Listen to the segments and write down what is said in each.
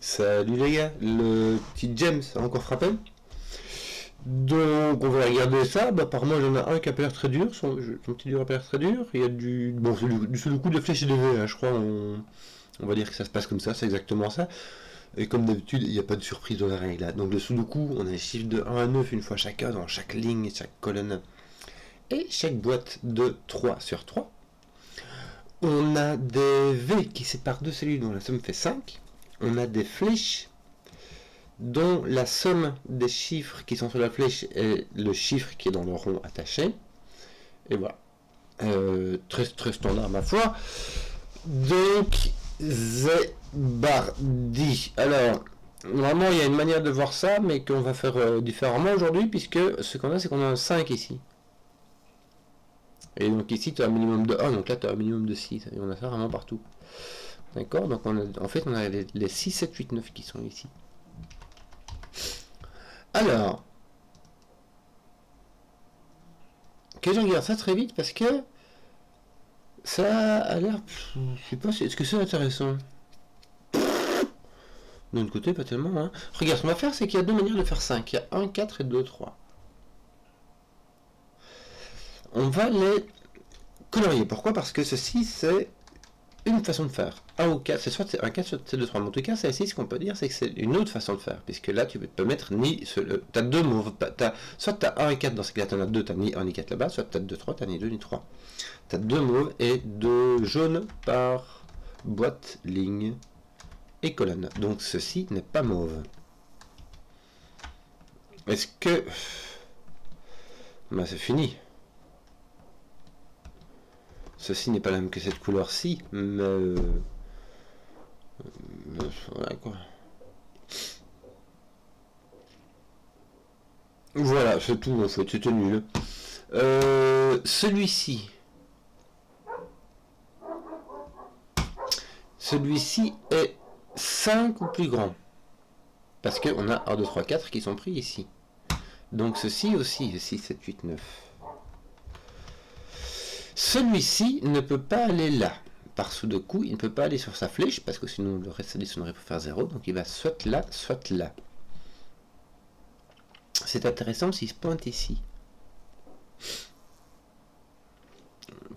Salut les gars, le petit James a encore frappé. Donc on va regarder ça. Bah, par moi j'en ai un qui a pas l'air très dur, son petit dur a pas l'air très dur. Il y a du. Bon, c'est le coup de flèche et de V, hein, je crois. On va dire que ça se passe comme ça, c'est exactement ça. Et comme d'habitude, il n'y a pas de surprise dans la règle là. Donc le Sudoku, on a les chiffres de 1 à 9 une fois chacun dans chaque ligne et chaque colonne. Et chaque boîte de 3 sur 3. On a des V qui séparent deux cellules dont la somme fait 5. On a des flèches dont la somme des chiffres qui sont sur la flèche est le chiffre qui est dans le rond attaché. Et voilà. Très, très standard ma foi. Donc, Zébardi. Alors, normalement, il y a une manière de voir ça, mais qu'on va faire différemment aujourd'hui, puisque ce qu'on a, c'est qu'on a un 5 ici. Et donc ici, tu as un minimum de 1, donc là, tu as un minimum de 6. Et on a ça vraiment partout. D'accord. Donc en fait on a les 6, 7, 8, 9 qui sont ici. Alors, que je regarde ça très vite parce que ça a l'air... Je sais pas, est-ce que c'est intéressant? D'un autre côté, pas tellement. Hein. Regarde, ce qu'on va faire, c'est qu'il y a deux manières de faire 5. Il y a 1, 4 et 2, 3. On va les colorier. Pourquoi? Parce que ceci, c'est une façon de faire. 1 ou 4, c'est soit un 4, soit c'est 2, 3. Mais en tout cas, c'est ici, ce qu'on peut dire, c'est que c'est une autre façon de faire. Puisque là, tu peux mettre ni... Tu as deux mots. Soit tu as 1 et 4, dans ce cas-là, tu en as 2, tu as ni 1 ni 4 là-bas. Soit tu as 2, 3, tu as ni 2 ni 3. Tu as deux mauves et deux jaunes par boîte, ligne et colonne. Donc ceci n'est pas mauve. Est-ce que... Ben, c'est fini. Ceci n'est pas la même que cette couleur-ci, mais... voilà quoi. Voilà, c'est tout en fait, c'était nul. Celui-ci. Celui-ci est 5 ou plus grand. Parce qu'on a 1, 2, 3, 4 qui sont pris ici. Donc ceci aussi, 6, 7, 8, 9. Celui-ci ne peut pas aller là. Par Sudoku, il ne peut pas aller sur sa flèche, parce que sinon le reste additionnerait pour faire 0. Donc il va soit là, soit là. C'est intéressant s'il se pointe ici.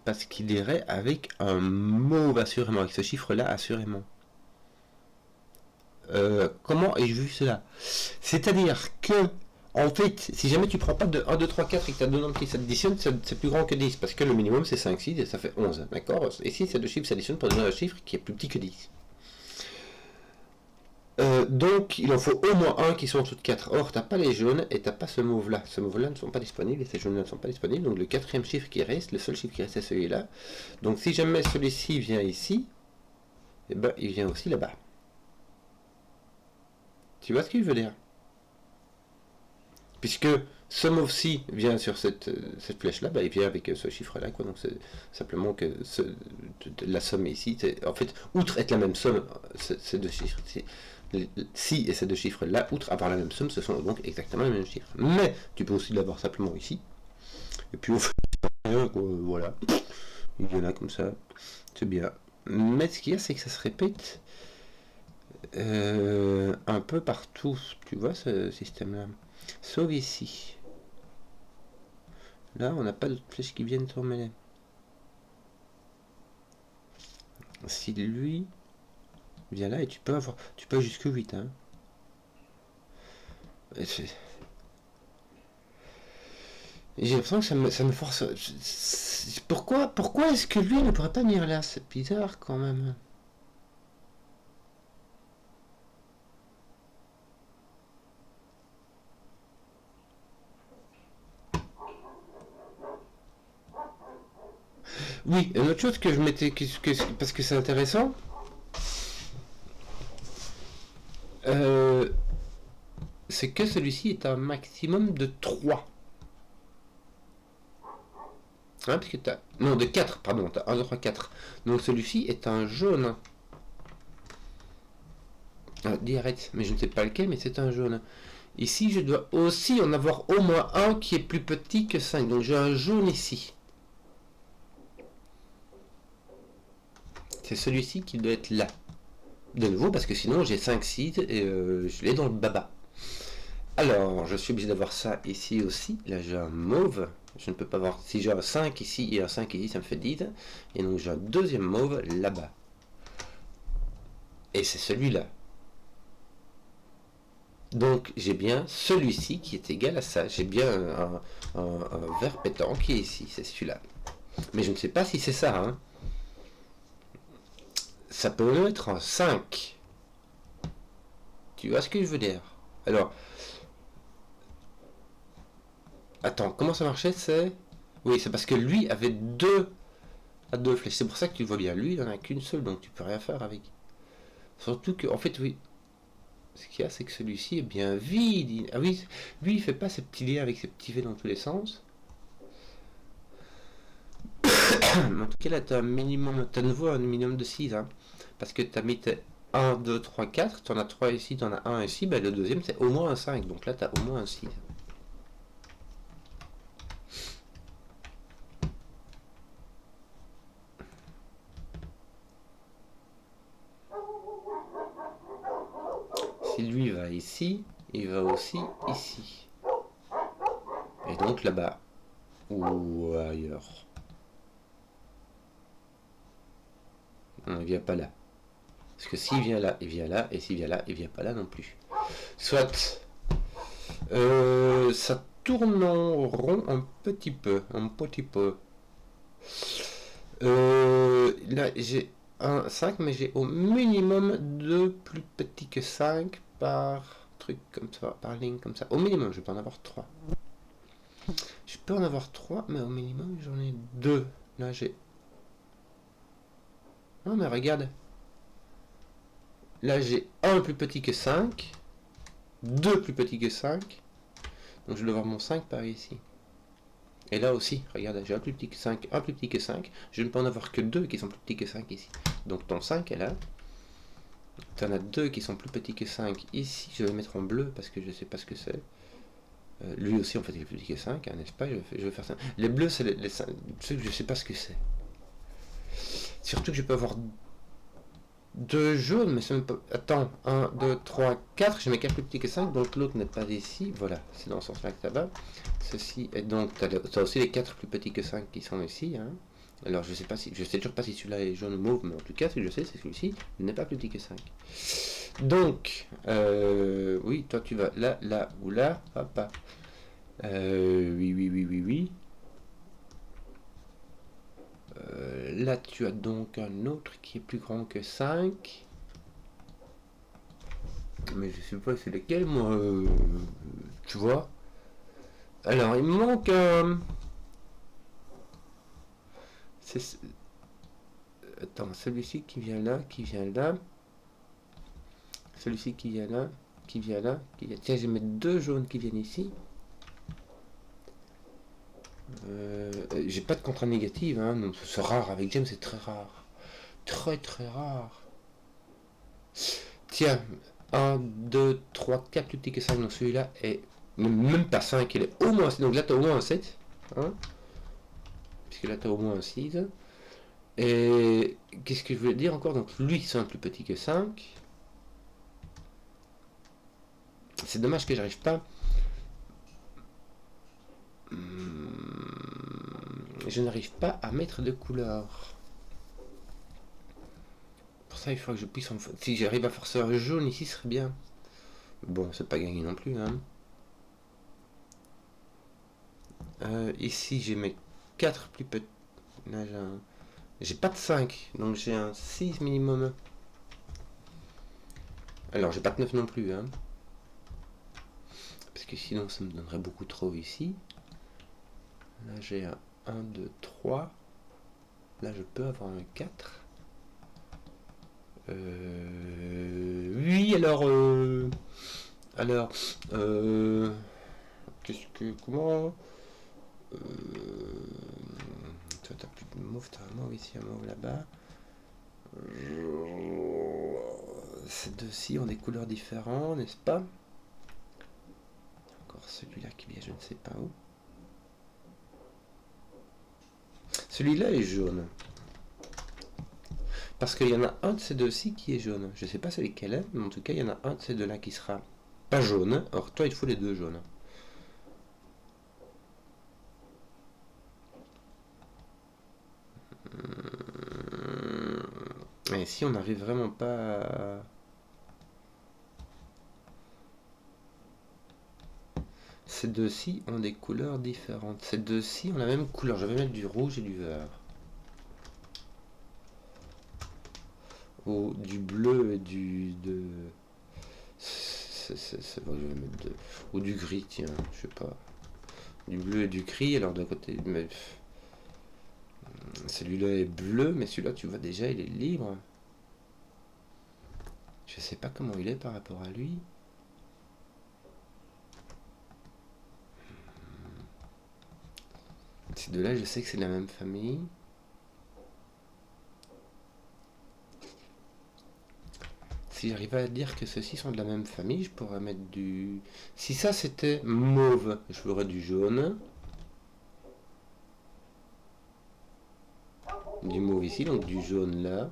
Parce qu'il irait avec un mauve assurément, avec ce chiffre-là assurément. Comment ai-je vu cela? C'est-à-dire que, en fait, si jamais tu prends pas de 1, 2, 3, 4 et que tu as deux nombres qui s'additionnent, c'est plus grand que 10, parce que le minimum c'est 5, 6 et ça fait 11, d'accord? Et si ces deux chiffres s'additionnent pour donner un chiffre qui est plus petit que 10. Donc il en faut au moins un qui soit en dessous de 4. Or, tu n'as pas les jaunes et tu n'as pas ce mauve-là. Ce mauve-là ne sont pas disponibles et ces jaunes-là ne sont pas disponibles. Donc le quatrième chiffre qui reste, le seul chiffre qui reste c'est celui-là. Donc si jamais celui-ci vient ici, eh ben, il vient aussi là-bas. Tu vois ce qu'il veut dire? Puisque ce mauve-ci vient sur cette flèche-là, bah, il vient avec ce chiffre-là. Donc c'est simplement que la somme ici, en fait, outre être la même somme, ces deux chiffres, si et ces deux chiffres-là, outre avoir la même somme, ce sont donc exactement les mêmes chiffres. Mais tu peux aussi l'avoir simplement ici. Et puis au fait, voilà, il y en a comme ça, c'est bien. Mais ce qu'il y a, c'est que ça se répète un peu partout, tu vois, ce système-là. Sauf ici. Là, on n'a pas d'autres flèches qui viennent s'emmêler. Si lui vient là, et tu peux jusqu'à 8. Hein. J'ai l'impression que ça me force. Pourquoi est-ce que lui ne pourrait pas venir là? C'est bizarre quand même. Oui, une autre chose que je m'étais... parce que c'est intéressant. C'est que celui-ci est un maximum de 3. Hein, parce que t'as... Non, de 4, pardon. T'as 1, 2, 3, 4. Donc celui-ci est un jaune. Dis arrête, mais je ne sais pas lequel, mais c'est un jaune. Ici, je dois aussi en avoir au moins un qui est plus petit que 5. Donc j'ai un jaune ici. C'est celui-ci qui doit être là. de nouveau, parce que sinon j'ai 5 seeds et je l'ai dans le baba. Alors, je suis obligé d'avoir ça ici aussi. Là, j'ai un mauve. Je ne peux pas voir. Si j'ai un 5 ici et un 5 ici, ça me fait 10. Et donc, j'ai un deuxième mauve là-bas. Et c'est celui-là. Donc, j'ai bien celui-ci qui est égal à ça. J'ai bien un vert pétant qui est ici. C'est celui-là. Mais je ne sais pas si c'est ça. Hein. Ça peut même être un 5. Tu vois ce que je veux dire? Alors, attends, comment ça marchait? C'est... Oui, c'est parce que lui avait deux flèches. C'est pour ça que tu le vois bien. Lui, il n'en a qu'une seule, donc tu peux rien faire avec. Surtout que, en fait, oui. Ce qu'il y a, c'est que celui-ci est bien vide. Ah oui, lui, il fait pas ses petits liens avec ses petits V dans tous les sens. En tout cas, là, tu as un minimum, tu as nouveau un minimum de 6. Hein, parce que tu as mis tes 1, 2, 3, 4. Tu en as 3 ici, tu en as 1 ici. Ben, le deuxième, c'est au moins un 5. Donc là, tu as au moins un 6. Si lui va ici, il va aussi ici. Et donc là-bas. Ou ailleurs. Non, il vient pas là. Parce que s'il vient là, il vient là. Et s'il vient là, il vient pas là non plus. Soit. Ça tourne en rond un petit peu. Un petit peu. Là, j'ai un 5, mais j'ai au minimum 2 plus petits que 5 par truc comme ça, par ligne comme ça. Au minimum, je peux en avoir 3. Je peux en avoir 3, mais au minimum, j'en ai 2. Là, j'ai... Non, mais regarde. Là, j'ai un plus petit que 5. 2 plus petits que 5. Donc, je dois avoir mon 5 par ici. Et là aussi, regarde, j'ai un plus petit que 5, un plus petit que 5. Je ne peux en avoir que 2 qui sont plus petits que 5 ici. Donc, ton 5 est là. Tu en as 2 qui sont plus petits que 5 ici. Je vais le mettre en bleu parce que je ne sais pas ce que c'est. Lui aussi, en fait, il est plus petit que 5, hein, n'est-ce pas? Je vais faire ça. Les bleus, c'est les 5, ceux que je ne sais pas ce que c'est. Surtout que je peux avoir 2 jaunes, mais c'est même pas... Attends, 1, 2, 3, 4. Je mets 4 plus petits que 5, donc l'autre n'est pas ici. Voilà, c'est dans ce sens-là que ça va. Ceci est donc... Tu as aussi les 4 plus petits que 5 qui sont ici. Hein. Alors, je sais toujours pas si celui-là est jaune ou mauve, mais en tout cas, ce que je sais, c'est que celui-ci n'est pas plus petit que 5. Donc, oui, toi tu vas là, là ou là. Hop, oui, oui, oui, oui, oui. Là, tu as donc un autre qui est plus grand que 5. Mais je sais pas c'est lequel, moi. Tu vois. Alors, il me manque un... Attends, celui-ci qui vient là, qui vient là. Celui-ci qui vient là, qui vient là. Tiens, je vais mettre 2 jaunes qui viennent ici. J'ai pas de contrainte négative, hein, donc c'est rare. Avec James, c'est très rare. Très très rare. Tiens, 1, 2, 3, 4 plus petits que 5. Donc celui-là est même pas 5, il est au moins 6. Donc là, tu as au moins un 7. Hein, puisque là, tu as au moins un 6. Et qu'est-ce que je veux dire encore? Donc lui, c'est un plus petit que 5. C'est dommage que j'arrive pas. Je n'arrive pas à mettre de couleur. Pour ça, il faut que je puisse... Si j'arrive à forcer un jaune ici, ce serait bien. Bon, c'est pas gagné non plus. Hein. Ici, j'ai mes 4 plus petits. Là, j'ai pas de 5, donc j'ai un 6 minimum. Alors, j'ai pas de 9 non plus. Hein. Parce que sinon, ça me donnerait beaucoup trop ici. Là, j'ai un 1, 2, 3. Là, je peux avoir un 4. Oui, alors... Alors... Qu'est-ce que... Comment... Toi, t'as plus de mauve, t'as un mauve ici, un mauve là-bas. Ces deux-ci ont des couleurs différentes, n'est-ce pas? Encore celui-là qui vient, je ne sais pas où. Celui-là est jaune. Parce qu'il y en a un de ces deux-ci qui est jaune. Je sais pas c'est lequel est, mais en tout cas, il y en a un de ces deux-là qui sera pas jaune. Or, toi, il faut les deux jaunes. Et si on n'arrive vraiment pas à... Ces deux-ci ont des couleurs différentes. Ces deux-ci ont la même couleur. Je vais mettre du rouge et du vert. Ou du bleu et du... Bon, je vais mettre ou du gris, tiens, je sais pas. Du bleu et du gris, alors d'un côté... Mais... Celui-là est bleu, mais celui-là, tu vois déjà, il est libre. Je sais pas comment il est par rapport à lui. Ces deux-là, je sais que c'est de la même famille. Si j'arrivais à dire que ceux-ci sont de la même famille, je pourrais mettre du... Si ça c'était mauve, je ferais du jaune. Du mauve ici, donc du jaune là.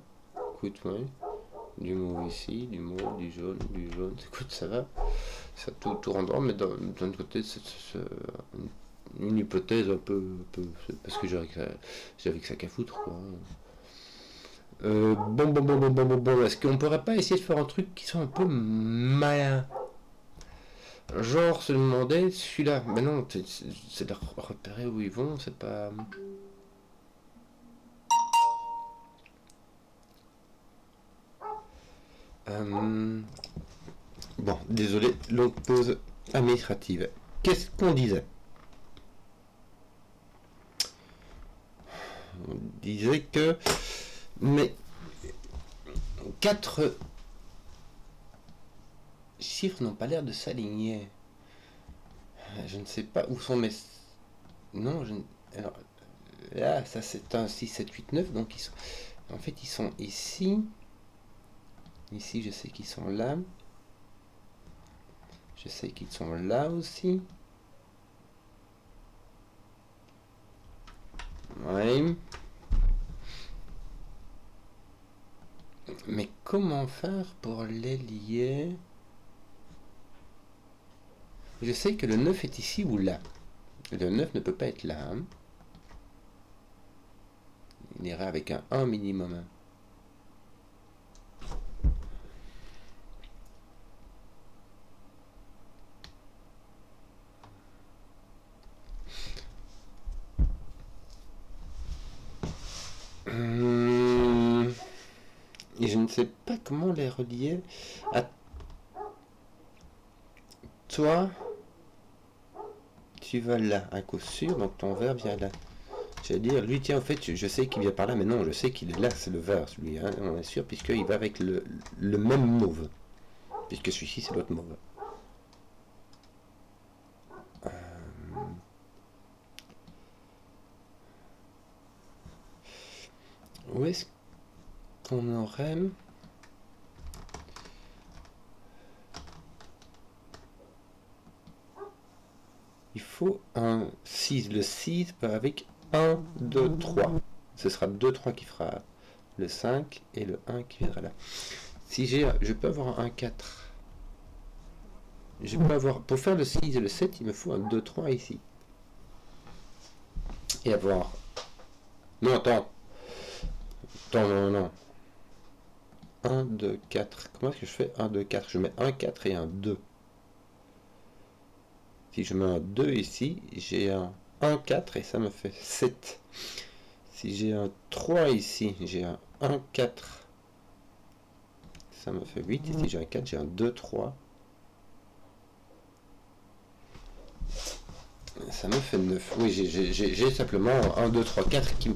Écoute, ouais. Du mauve ici, du mauve, du jaune, du jaune. Écoute, ça va. Ça tout rentre, mais d'un côté, c'est une hypothèse un peu parce que j'avais que ça qu'à foutre, quoi. Bon. Est-ce qu'on pourrait pas essayer de faire un truc qui soit un peu malin? Genre se demander celui-là. Mais non, c'est de repérer où ils vont, c'est pas. Bon, désolé, longue pause administrative. Qu'est-ce qu'on disait? On disait que. Mais. 4 chiffres n'ont pas l'air de s'aligner. Je ne sais pas où sont mes... Non, je... Alors, là, ça c'est un 6, 7, 8, 9, donc ils sont... En fait, ils sont ici. Ici, je sais qu'ils sont là. Je sais qu'ils sont là aussi. Ouais. Mais comment faire pour les lier? Je sais que le 9 est ici ou là. Le 9 ne peut pas être là. Hein. Il ira avec un 1 minimum. Et je ne sais pas comment les relier à toi. Tu vas là, à coup sûr, donc ton vert vient là. J'allais dire, lui, tiens, en fait, je sais qu'il vient par là, mais non, je sais qu'il est là, c'est le vert, celui, hein, on est sûr, puisqu'il va avec le même mauve. Puisque celui-ci, c'est l'autre mauve. Où est-ce qu'on aurait... Il faut un 6. Le 6 va avec 1, 2, 3. Ce sera 2, 3 qui fera le 5 et le 1 qui viendra là. Si j'ai... Je peux avoir un 4. Je peux avoir... Pour faire le 6 et le 7, il me faut un 2, 3 ici. Et avoir... Non, attends. Non. 1, 2, 4. Comment est-ce que je fais 1, 2, 4? Je mets un 4 et un 2. Si je mets un 2 ici, j'ai un 1, 4 et ça me fait 7. Si j'ai un 3 ici, j'ai un 1, 4. Ça me fait 8. Et si j'ai un 4, j'ai un 2, 3. Ça me fait 9. Oui, j'ai simplement 1, 2, 3, 4 qui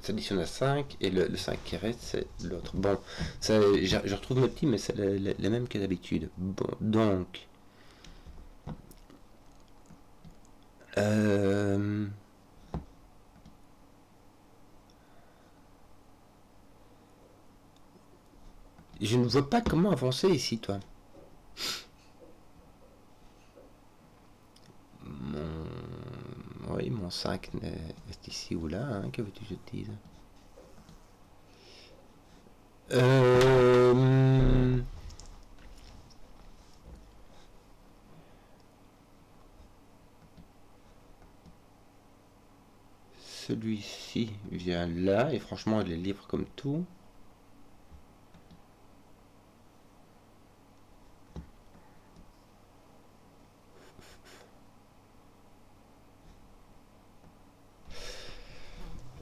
s'additionne à 5. Et le 5 qui reste, c'est l'autre. Bon, je retrouve mes petits, mais c'est les mêmes que d'habitude. Bon, donc... Je ne vois pas comment avancer ici, toi. Oui, mon 5 est ici ou là, hein, que veux-tu que je te dise? Euh, Celui-ci vient là, et franchement, il est libre comme tout.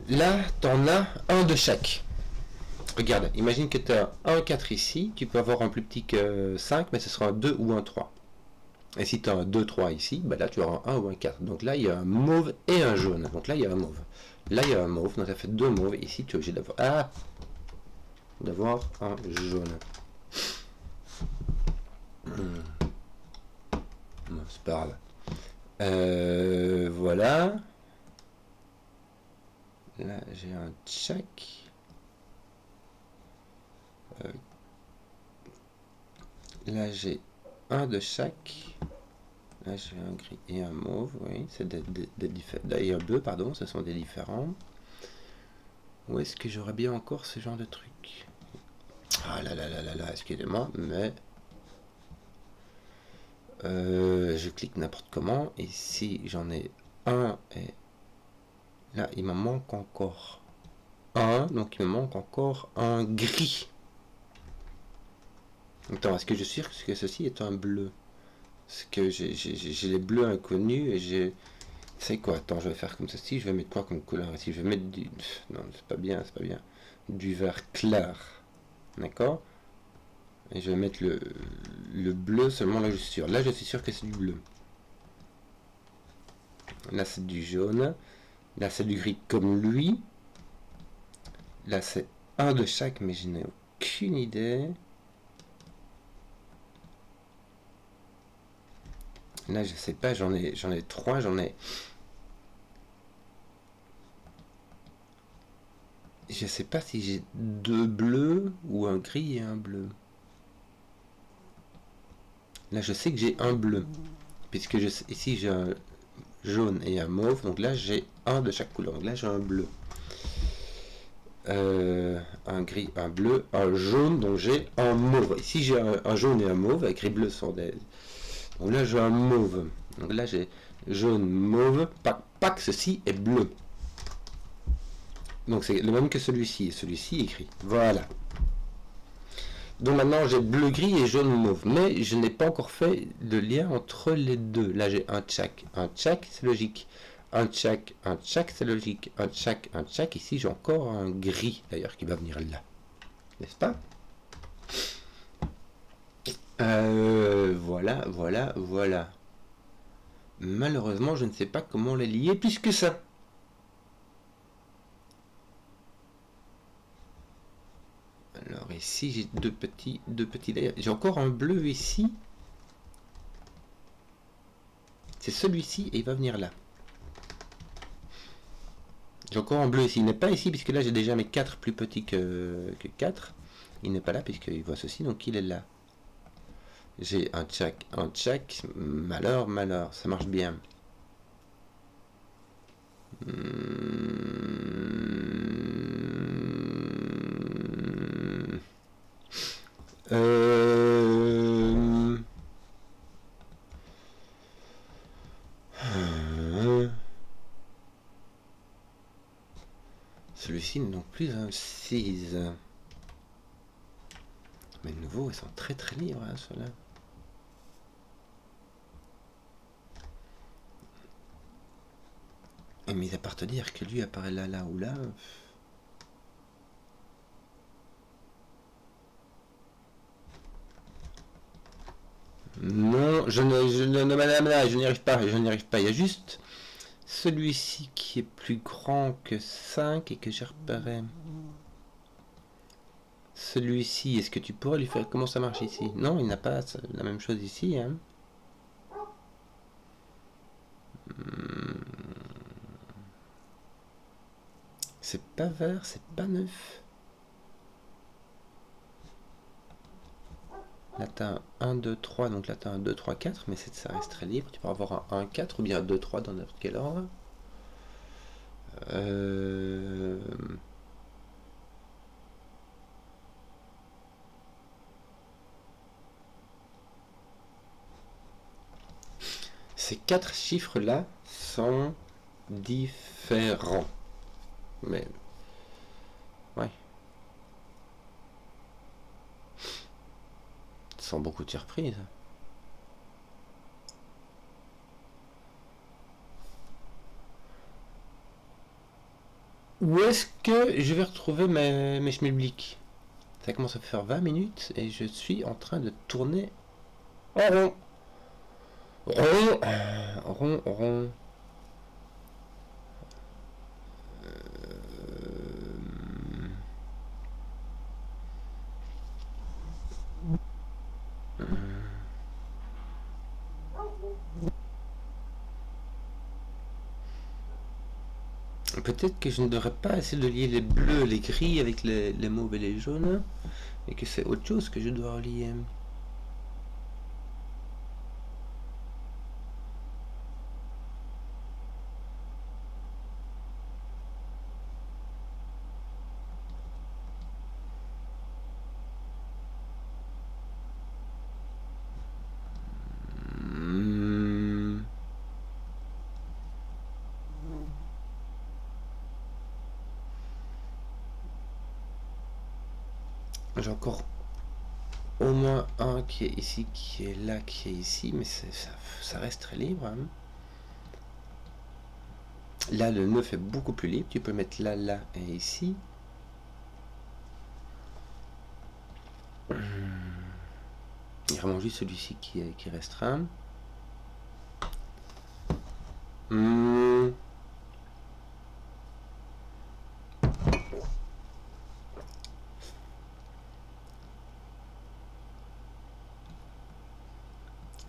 Là, t'en as un de chaque. Regarde, imagine que tu as un 4 ici, tu peux avoir un plus petit que 5, mais ce sera un 2 ou un 3. Et si tu as un 2, 3 ici, bah là tu auras un 1 ou un 4. Donc là, il y a un mauve et un jaune. Donc là, il y a un mauve. Là, il y a un mauve, donc ça fait deux mauves. Ici, tu es obligé d'avoir un jaune. Non, c'est pas grave. Voilà. Là, j'ai un check. Là, j'ai un de chaque. Là, j'ai un gris et un mauve. Oui, c'est des différents. Et un bleu, pardon, ce sont des différents. Où est-ce que j'aurais bien encore ce genre de truc? Ah là là là là là, excusez-moi, mais je clique n'importe comment. Ici, j'en ai un et là, il me manque encore un. Donc, il me manque encore un gris. Attends, est-ce que je suis sûr que ceci est un bleu? Parce que j'ai les bleus inconnus et j'ai... C'est quoi? Attends, je vais faire comme ceci. Je vais mettre quoi comme couleur ici? Je vais mettre du... Non, c'est pas bien, c'est pas bien. Du vert clair. D'accord? Et je vais mettre le bleu seulement là, je suis sûr. Là, je suis sûr que c'est du bleu. Là, c'est du jaune. Là, c'est du gris comme lui. Là, c'est un de chaque, mais je n'ai aucune idée. Là, je sais pas, j'en ai trois, j'en ai... Je sais pas si j'ai deux bleus ou un gris et un bleu. Là, je sais que j'ai un bleu. Puisque ici, j'ai un jaune et un mauve. Donc là, j'ai un de chaque couleur. Donc là, j'ai un bleu. Un gris, un bleu, un jaune, donc j'ai un mauve. Ici j'ai un jaune et un mauve, avec gris bleu sont des... Donc là j'ai un mauve. Donc là j'ai jaune, mauve, pas que ceci est bleu. Donc c'est le même que celui-ci, et celui-ci est gris. Voilà. Donc maintenant j'ai bleu, gris et jaune, mauve. Mais je n'ai pas encore fait de lien entre les deux. Là j'ai un tchak, c'est logique. Un tchak, c'est logique. Un tchak. Ici j'ai encore un gris d'ailleurs qui va venir là. N'est-ce pas? Voilà. Malheureusement, je ne sais pas comment les lier plus que ça. Alors ici, j'ai deux petits layers. J'ai encore un bleu ici. C'est celui-ci et il va venir là. J'ai encore un bleu ici. Il n'est pas ici puisque là, j'ai déjà mes 4 plus petits que 4. Il n'est pas là puisqu'il voit ceci, donc il est là. J'ai un tchak. Malheur, ça marche bien. Celui-ci n'est donc plus un 6. Mais de nouveau, ils sont très très libres, hein, ceux-là. Et mis à part te dire que lui apparaît là, là ou là. Non, madame, là, je n'y arrive pas, Il y a juste celui-ci qui est plus grand que 5 et que j'ai repéré. Celui-ci, est-ce que tu pourrais lui faire... Comment ça marche ici? Non, il n'a pas la même chose ici, hein. C'est pas vert, c'est pas neuf. Là, tu as un 1, 2, 3, donc là, tu as un 2, 3, 4, mais ça reste très libre. Tu peux avoir un 1, 4 ou bien un 2, 3 dans n'importe quel ordre. ces 4 chiffres-là sont différents. Mais... ouais. Sans beaucoup de surprises. Où est-ce que je vais retrouver mes schmilblick? Ça commence à faire 20 minutes et je suis en train de tourner en rond. Rond, rond, rond. Peut-être que je ne devrais pas essayer de lier les bleus, les gris avec les mauves et les jaunes, et que c'est autre chose que je dois relier. Hmm. J'ai encore au moins un qui est ici, qui est là, qui est ici, mais ça reste très libre. Hein. Là, le 9 est beaucoup plus libre. Tu peux mettre là, là et ici. Il y a vraiment juste celui-ci qui restera. Hmm.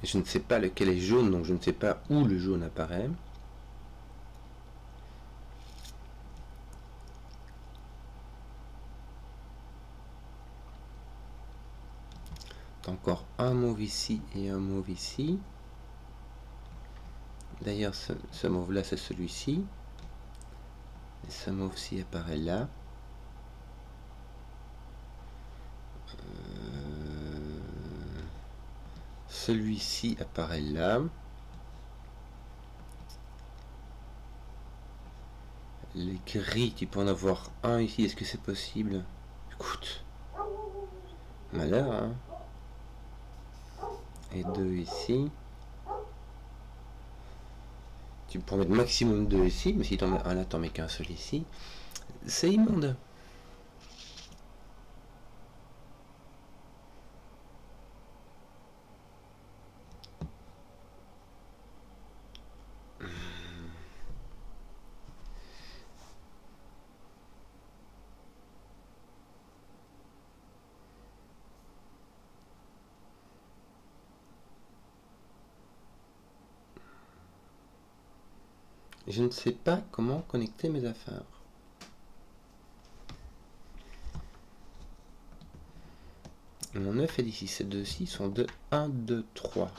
Je ne sais pas lequel est jaune, donc je ne sais pas où le jaune apparaît. Encore un mauve ici et un mauve ici. D'ailleurs, ce mauve-là, c'est celui-ci. Et ce mauve-ci apparaît là. Celui-ci apparaît là. Les gris, tu peux en avoir un ici. Est-ce que c'est possible? Écoute. Malheur, hein. Et deux ici. Tu peux en mettre maximum deux ici. Mais si tu en mets un là, t'en mets qu'un seul ici. C'est immonde. Je ne sais pas comment connecter mes affaires. Mon 9 et d'ici, ces deux-ci sont de 1, 2, 3.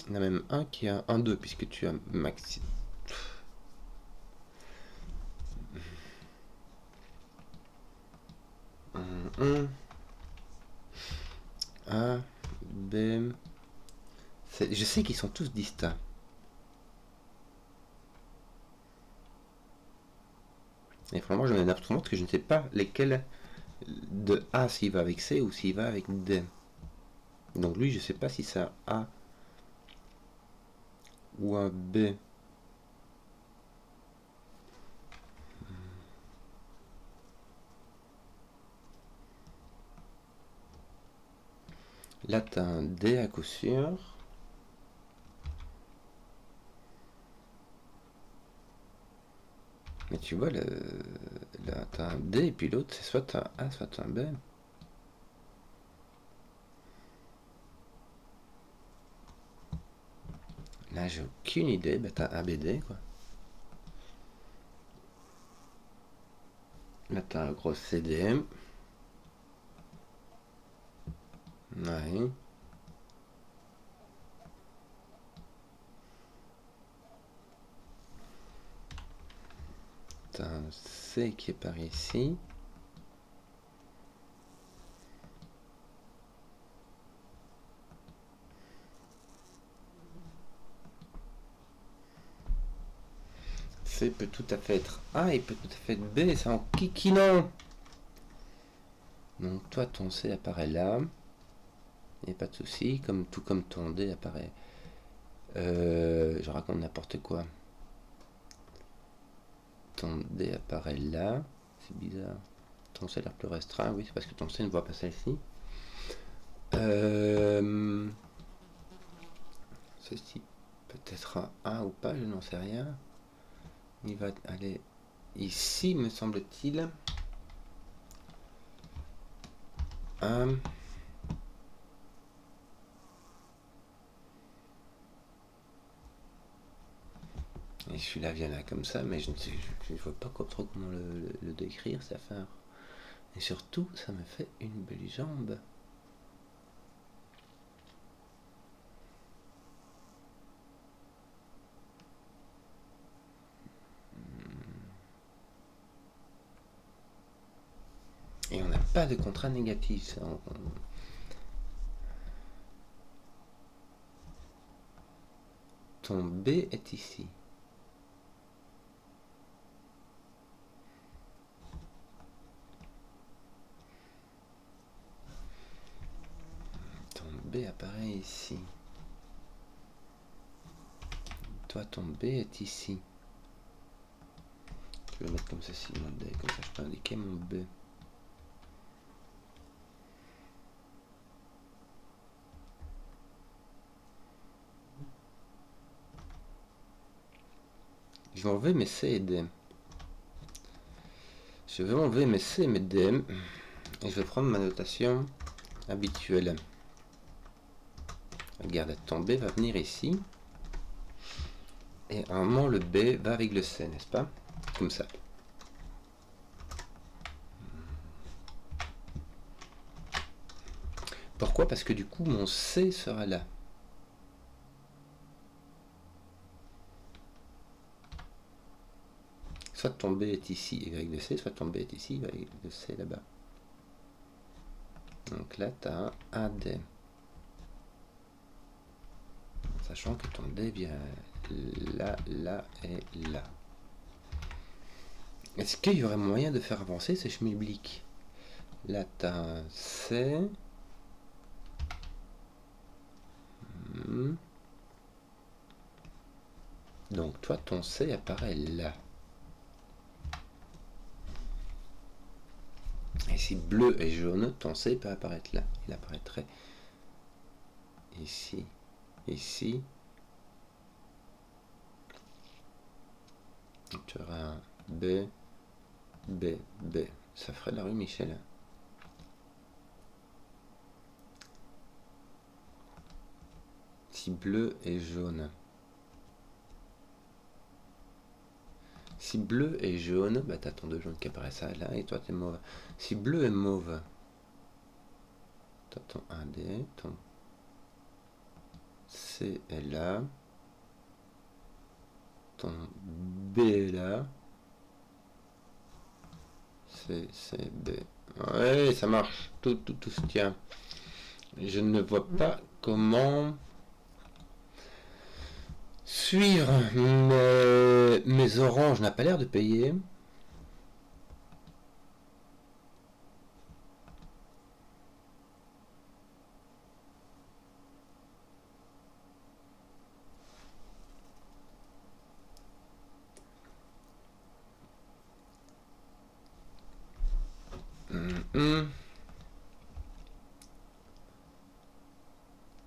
Il y en a même un qui a 1, 2, puisque tu as maxi. A, B. Je sais qu'ils sont tous distincts. Et franchement, je me n'importe compte que je ne sais pas lesquels de A s'il va avec C ou s'il va avec D. Donc lui, je ne sais pas si c'est un A ou un B. Là, tu as un D à coup sûr. Mais tu vois, là, tu as un D et puis l'autre, c'est soit un A, soit un B. Là, j'ai aucune idée. Bah, t'as ABD, quoi. Là, t'as un gros CDM. Ouais. T'as un C qui est par ici. C peut tout à fait être A, il peut tout à fait être B, c'est en kikinant. Donc toi ton C apparaît là, il n'y a pas de souci, tout comme ton D apparaît. Je raconte n'importe quoi. Ton D apparaît là, c'est bizarre. Ton C a l'air plus restreint, oui, c'est parce que ton C ne voit pas celle-ci. Ceci peut-être un A ou pas, je n'en sais rien. Il va aller ici, me semble-t-il. Et celui-là vient là comme ça, mais je ne vois pas trop comment le décrire, ça fait un... Et surtout, ça me fait une belle jambe. Et on n'a pas de contrat négatif. Ton B est ici. Ton B apparaît ici. Toi, ton B est ici. Je vais mettre comme ceci mon D, comme ça je peux indiquer mon B. Je vais enlever mes C et D. Je vais enlever mes C et mes D. Et je vais prendre ma notation habituelle. Regarde, ton B va venir ici. Et à un moment, le B va avec le C, n'est-ce pas? Comme ça. Pourquoi? Parce que du coup, mon C sera là. Soit ton B est ici, Y de C, soit ton B est ici, Y de C là-bas. Donc là, tu as un AD. Sachant que ton D vient là, là et là. Est-ce qu'il y aurait moyen de faire avancer ce schmilblick? Là, tu as un C. Donc toi, ton C apparaît là. Et si bleu et jaune, ton C peut apparaître là. Il apparaîtrait ici, ici. Donc, tu auras un B, B, B. Ça ferait la rue Michel. Si bleu et jaune. Si bleu et jaune, bah t'as ton 2 jaune qui apparaît ça là, et toi t'es mauve. Si bleu et mauve, t'as ton 1D, ton C est là, ton B est là, C, B. Ouais, ça marche, tout se tient. Je ne vois pas comment suivre, mes oranges n'a pas l'air de payer.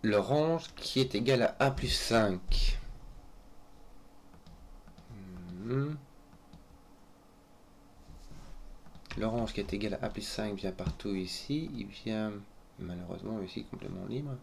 L'orange qui est égal à A plus 5. L'orange qui est égal à A plus 5 vient partout ici. Il vient malheureusement ici complètement libre.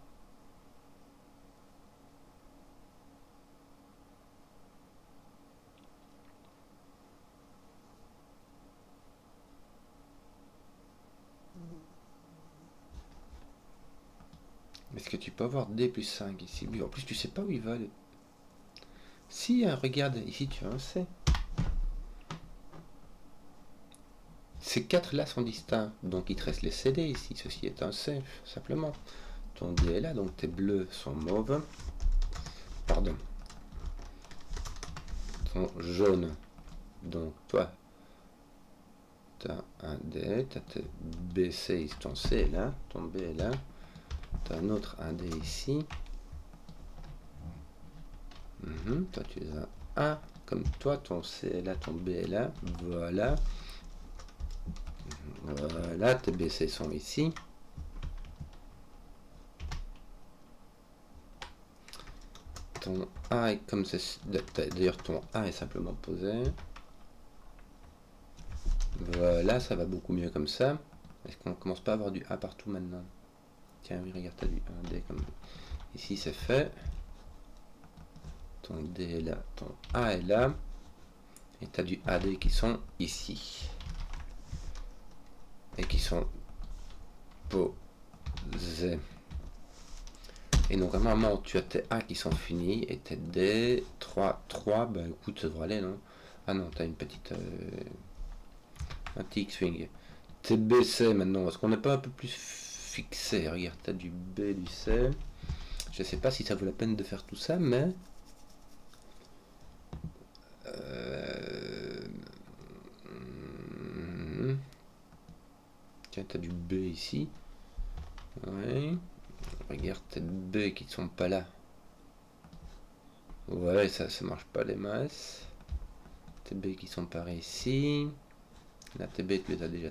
Est-ce que tu peux avoir D plus 5 ici? En plus, tu sais pas où il va. Si, hein, regarde, ici tu as un C. Ces 4 là sont distincts, donc il te reste les CD ici. Ceci est un C, simplement. Ton D est là, donc tes bleus sont mauves. Pardon. Ton jaune Donc toi, tu as un D, tu as BC, ton C est là, ton B est là. Tu as un autre 1D ici. Toi tu les as A, comme toi, ton C est là, ton B est là. Voilà. Voilà, tes BC sont ici. Ton A est comme ceci. D'ailleurs, ton A est simplement posé. Voilà, ça va beaucoup mieux comme ça. Est-ce qu'on commence pas à avoir du A partout maintenant? Tiens, oui, regarde, t'as du 1D comme ici, c'est fait. Ton D est là, ton A est là. Et tu as du AD qui sont ici. Et qui sont posés. Et donc, normalement, tu as tes A qui sont finis. Et tes D, 3, 3. Ben écoute, ça devrait aller, non? Ah non, tu as une petite. Un petit X-Wing. Tes BC maintenant. Est-ce qu'on n'est pas un peu plus fixé? Regarde, tu as du B, du C. Je sais pas si ça vaut la peine de faire tout ça, mais. Tiens, tu as du B ici. Ouais. Regarde tes B qui ne sont pas là. Ouais, ça marche pas les masses. Tes B qui sont par ici. Là, tes B, tu les as déjà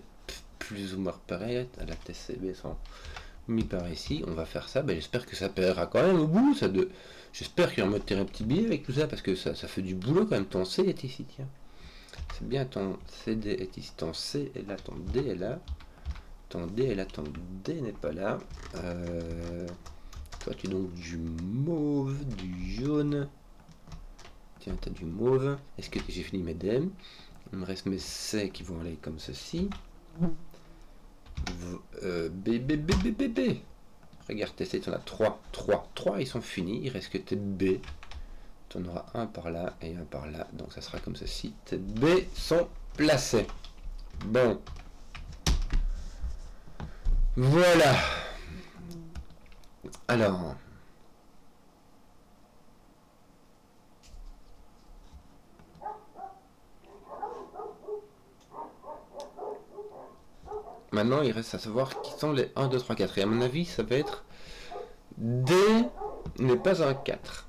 plus ou moins repérés. Là, tes CB sont mis par ici. On va faire ça. Ben, j'espère que ça paiera quand même au bout. J'espère qu'ils vont me tirer un petit billet avec tout ça parce que ça fait du boulot quand même. Ton C est ici, tiens. C'est bien, ton CD est ici. Ton C est là, ton D est là. Ton D est là, ton D n'est pas là. Toi, tu as donc du mauve, du jaune. Tiens, tu as du mauve. Est-ce que j'ai fini mes DM? Il me reste mes C qui vont aller comme ceci. B, B, B, B, B, B. Regarde, tes C, tu en as 3. 3. 3, ils sont finis. Il reste que tes B. Tu en auras un par là et un par là. Donc, ça sera comme ceci. Tes B sont placés. Bon. Voilà. Alors. Maintenant, il reste à savoir qui sont les 1, 2, 3, 4. Et à mon avis, ça va être D n'est pas un 4.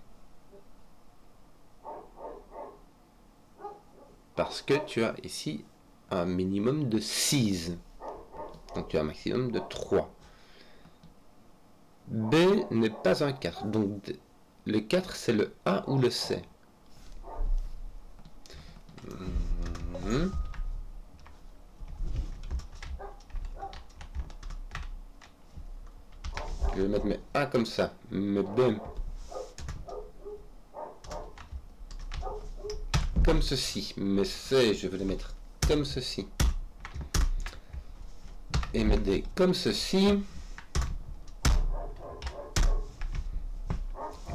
Parce que tu as ici un minimum de 6. Donc tu as un maximum de 3. B n'est pas un 4. Donc le 4, c'est le A ou le C. Je vais mettre mes A comme ça. Mes B comme ceci. Mes C, je vais les mettre comme ceci. Et mes D comme ceci.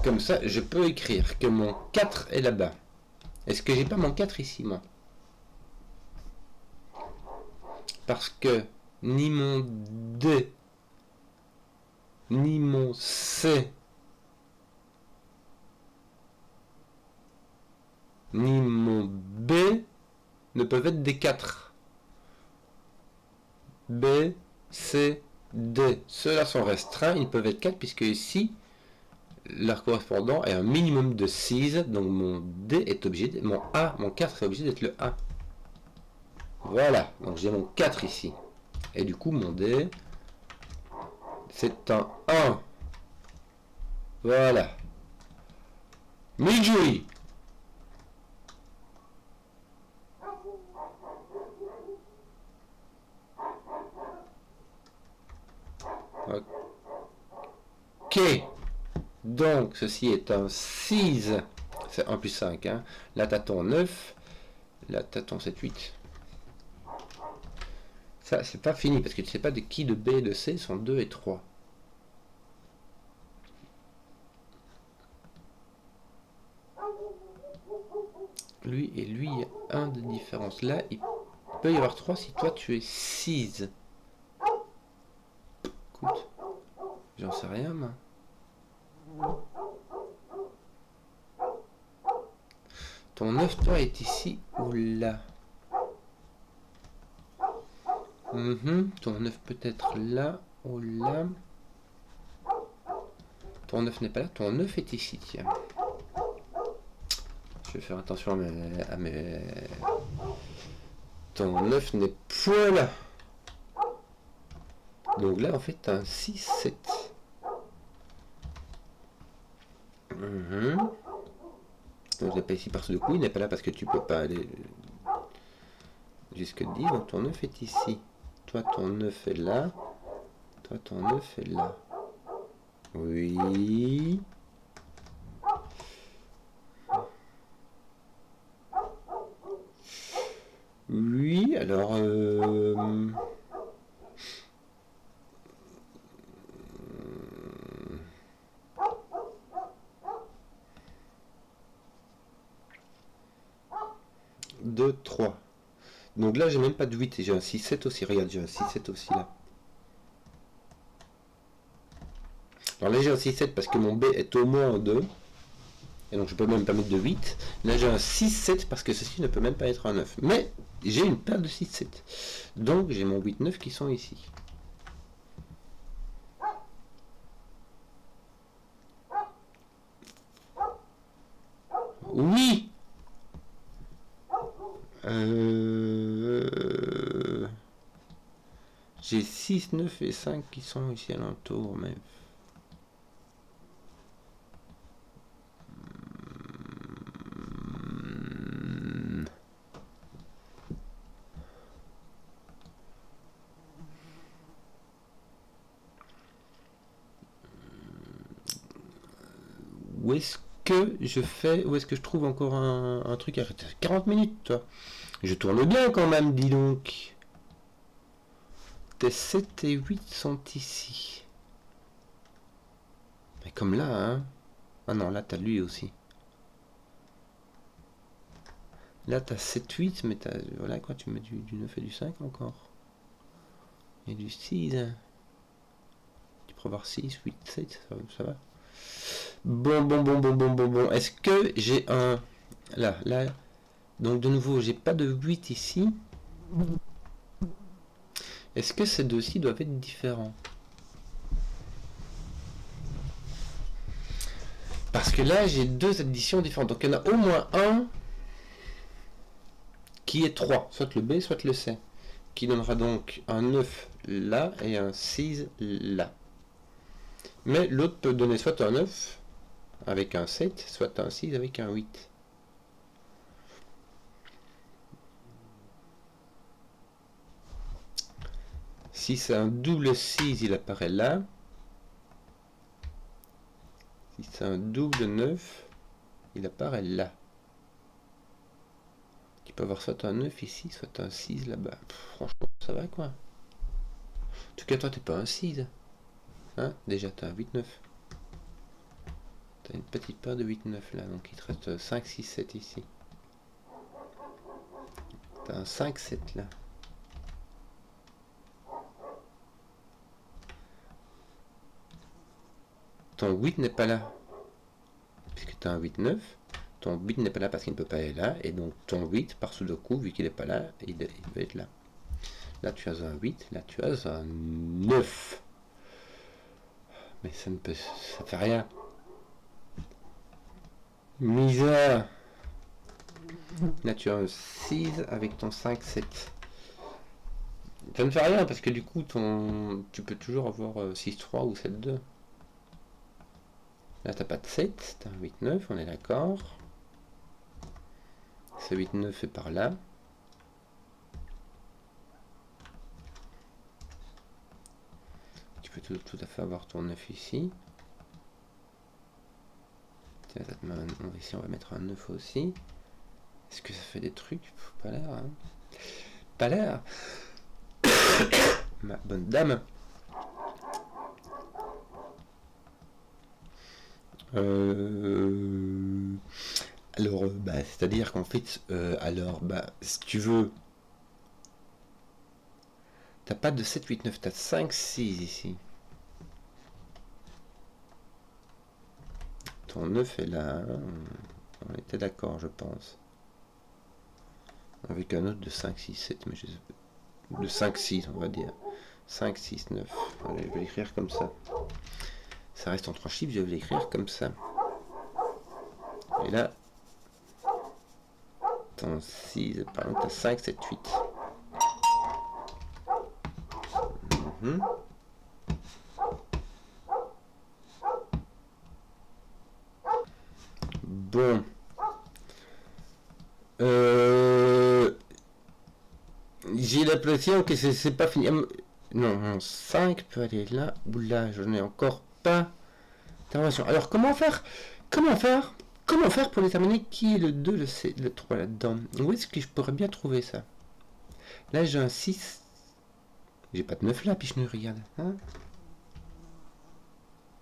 Comme ça, je peux écrire que mon 4 est là-bas. Est-ce que j'ai pas mon 4 ici, moi? Parce que ni mon D, ni mon C, ni mon B ne peuvent être des 4. B, C, D. Ceux-là sont restreints, ils peuvent être 4 puisque ici, leur correspondant est un minimum de 6. Donc mon D est obligé, mon A, mon 4 est obligé d'être le A. Voilà, donc j'ai mon 4 ici. Et du coup, mon D, c'est un 1. Voilà. Mijui. Ok. Donc, ceci est un 6. C'est 1 plus 5. Hein. Là, t'as ton 9. Là, t'as ton 7, 8. Ça, c'est pas fini parce que tu sais pas de qui de B et de C sont 2 et 3. Lui et lui, il y a 1 de différence. Là, il peut y avoir 3 si toi tu es 6. Écoute, j'en sais rien, moi. Ton 9, toi, est ici ou là. Ton 9 peut être là ou là. Ton 9 n'est pas là, ton 9 est ici, tiens. Je vais faire attention à mes... Ton 9 n'est point là. Donc là, en fait, t'as un 6, 7. Donc il n'est pas ici parce que du coup, il n'est pas là parce que tu peux pas aller jusque 10. Donc ton 9 est ici. Toi, ton 9 est là. Toi, ton 9 est là. Oui. Oui, alors... 2, 3. Donc là, j'ai même pas de 8 et j'ai un 6, 7 aussi. Regarde, j'ai un 6, 7 aussi là. Alors là, j'ai un 6, 7 parce que mon B est au moins en 2. Et donc je peux même pas mettre de 8. Là, j'ai un 6, 7 parce que ceci ne peut même pas être un 9. Mais j'ai une paire de 6, 7. Donc j'ai mon 8, 9 qui sont ici. Oui. J'ai 6, 9 et 5 qui sont ici alentour, mais... Où est-ce que je fais... Où est-ce que je trouve encore un truc à 40 minutes, toi. Je tourne bien quand même, dis donc. Tes 7 et 8 sont ici. Mais comme là, hein. Ah non, là, t'as lui aussi. Là, t'as 7, 8, mais t'as... Voilà, quoi, tu mets du 9 et du 5 encore. Et du 6. Tu peux avoir 6, 8, 7, ça va. Bon. Est-ce que j'ai un... Là. Donc, de nouveau, j'ai pas de 8 ici. Est-ce que ces deux-ci doivent être différents? Parce que là, j'ai deux additions différentes. Donc, il y en a au moins un qui est 3. Soit le B, soit le C. Qui donnera donc un 9 là et un 6 là. Mais l'autre peut donner soit un 9 avec un 7, soit un 6 avec un 8. Si c'est un double 6, il apparaît là. Si c'est un double 9, il apparaît là. Tu peux avoir soit un 9 ici, soit un 6 là-bas. Franchement, ça va quoi. En tout cas, toi, t'es pas un 6. Hein? Déjà, t'as un 8-9. T'as une petite paire de 8-9 là, donc il te reste 5, 6, 7 ici. T'as un 5, 7 là. Ton 8 n'est pas là. Puisque tu as un 8, 9. Ton 8 n'est pas là parce qu'il ne peut pas aller là. Et donc ton 8, par Sudoku, vu qu'il n'est pas là, il va être là. Là tu as un 8, là tu as un 9. Mais ça ne fait rien. Misère. Là tu as un 6 avec ton 5, 7. Ça ne fait rien parce que du coup tu peux toujours avoir 6, 3 ou 7, 2. Là t'as pas de 7, t'as un 8, 9, on est d'accord. Ce 8, 9 est par là. Tu peux tout à fait avoir ton 9 ici. Tiens, ici on va mettre un 9 aussi. Est-ce que ça fait des trucs? Pas l'air, hein. Pas l'air. Ma bonne dame. Alors, c'est-à-dire qu'en fait, si tu veux, t'as pas de 7, 8, 9, t'as 5, 6 ici. Ton 9 est là, on était d'accord, je pense. Avec un autre de 5, 6, 7, mais je sais pas. De 5, 6, on va dire. 5, 6, 9. Allez, je vais l'écrire comme ça. Ça reste en 3 chiffres, je vais l'écrire comme ça. Et là, ton 6, par exemple, t'as 5, 7, 8. Bon. J'ai l'impression que c'est pas fini. Non, mon 5 peut aller là ou là. Je n'ai encore pas d'intervention. Alors, comment faire pour déterminer qui est le 2, le 3 là-dedans? Où est-ce que je pourrais bien trouver ça? Là, j'ai un 6. J'ai pas de 9 là, puis je ne regarde. Hein,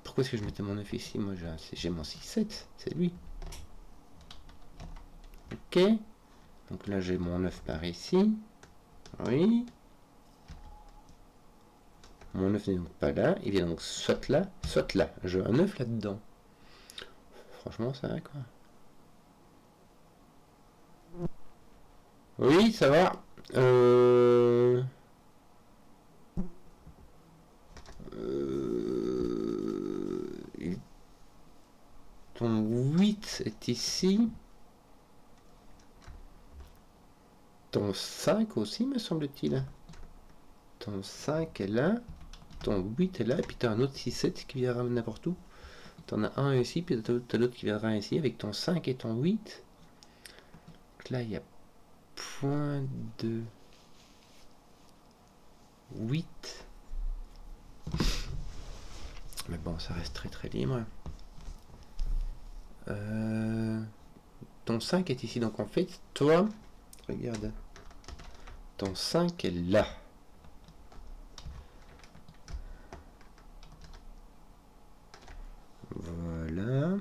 pourquoi est-ce que je mettais mon 9 ici? Moi, j'ai mon 6, 7. C'est lui. Ok. Donc là, j'ai mon 9 par ici. Oui. Mon 9 n'est donc pas là. Il vient donc soit là, soit là. J'ai un 9 là-dedans. Franchement, ça va quoi. Oui, ça va. Ton 8 est ici. Ton 5 aussi, me semble-t-il. Ton 5 est là. Ton 8 est là. Et puis tu as un autre 6-7 qui viendra n'importe où. Tu en as un ici, puis tu as l'autre qui viendra ici avec ton 5 et ton 8. Donc là, il y a point de 8. Mais bon, ça reste très très libre. Ton 5 est ici. Donc en fait, toi, regarde. Ton 5 est là. Voilà.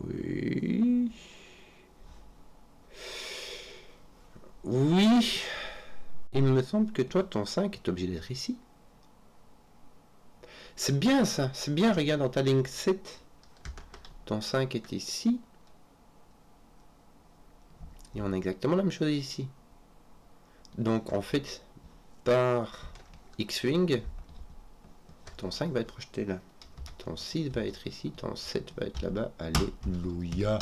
Oui. Oui. Il me semble que toi, ton 5 est obligé d'être ici. C'est bien ça. C'est bien, regarde dans ta ligne 7. Ton 5 est ici. Et on a exactement la même chose ici. Donc en fait, par X-Wing, ton 5 va être projeté là. Ton 6 va être ici, ton 7 va être là-bas. Alléluia.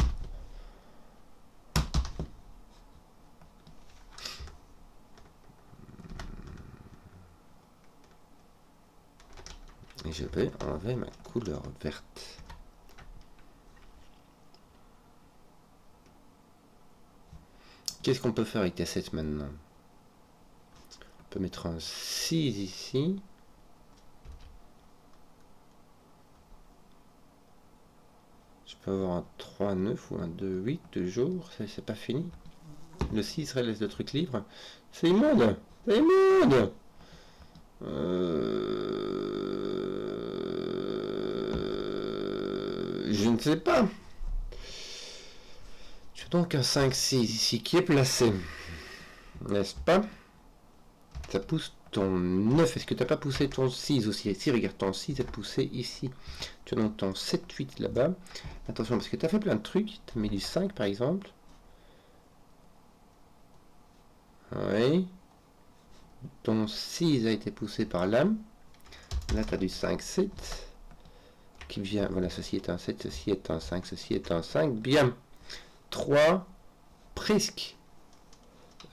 Et je vais enlever ma couleur verte. Qu'est-ce qu'on peut faire avec T7 maintenant? On peut mettre un 6 ici. Je peux avoir un 3, 9 ou un 2, 8 toujours. C'est pas fini. Le 6 laisse le truc libre. C'est immonde. C'est immonde. Je ne sais pas. Tu as donc un 5-6 ici qui est placé. N'est-ce pas? Ça pousse ton 9. Est-ce que tu n'as pas poussé ton 6 aussi? Ici, regarde, ton 6 est poussé ici. Tu as donc ton 7-8 là-bas. Attention, parce que tu as fait plein de trucs. Tu as mis du 5 par exemple. Oui. Ton 6 a été poussé par là. Là, tu as du 5-7 qui vient. Voilà, ceci est un 7, ceci est un 5, ceci est un 5. Bien. 3, presque.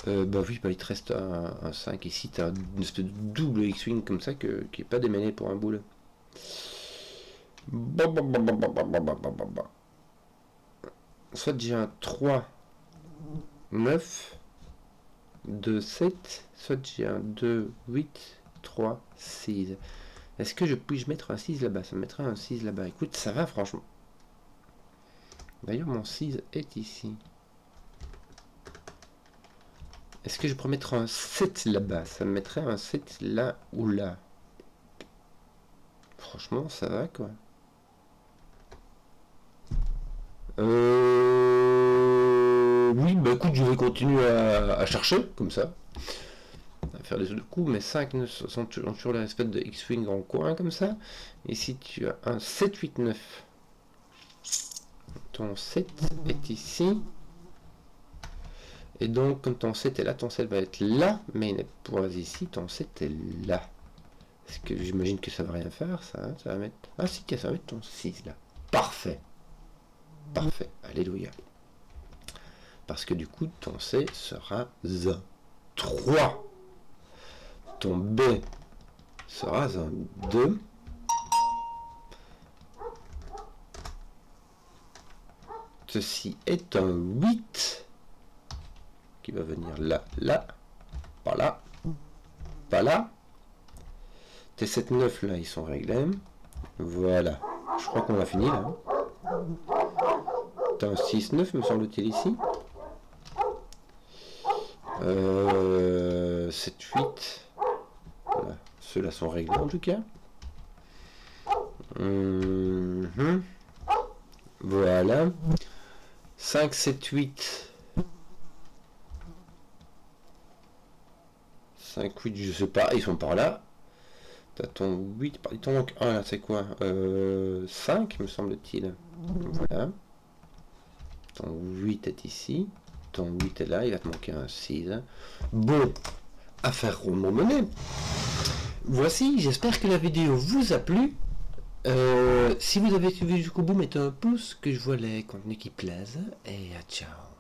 Bah oui, bah il te reste un 5 ici. Tu as une espèce de double X-Wing comme ça qui n'est pas démêlé pour un boule. Soit j'ai un 3, 9, 2, 7, soit j'ai un 2, 8, 3, 6. Est-ce que puis-je mettre un 6 là-bas? Ça me mettra un 6 là-bas. Écoute, ça va franchement. D'ailleurs, mon 6 est ici. Est-ce que je pourrais mettre un 7 là-bas? Ça me mettrait un 7 là ou là. Franchement, ça va quoi. Oui, bah écoute, je vais continuer à chercher, comme ça. faire des autres coups, mais 5, 9 sont toujours l'espèce de X-Wing en coin comme ça. Ici tu as un 7, 8, 9. Ton 7 est ici. Et donc comme ton 7 est là, ton 7 va être là, mais il n'est pas ici, ton 7 est là. Est-ce que j'imagine que ça va rien faire ça, hein, ça va mettre. Ah si, ça va mettre ton 6 là. Parfait. Parfait. Alléluia. Parce que du coup ton C sera un 3. Ton B sera un 2. Ceci est un 8 qui va venir là, là, pas là, pas là. Tes 7, 9 là, ils sont réglés. Voilà. Je crois qu'on a fini là. T'as un 6, 9 me semble-t-il ici. 7, 8. Voilà. Ceux-là sont réglés en tout cas. Voilà. 5, 7, 8. 5, 8, je sais pas, ils sont par là. T'as ton 8, il t'en manque un là, c'est quoi 5 me semble-t-il. Voilà. Ton 8 est ici. Ton 8 est là, il va te manquer un 6. Bon, affaire rondement menée. Voici, j'espère que la vidéo vous a plu. Si vous avez suivi jusqu'au bout, mettez un pouce, que je vois les contenus qui plaisent. Et ciao.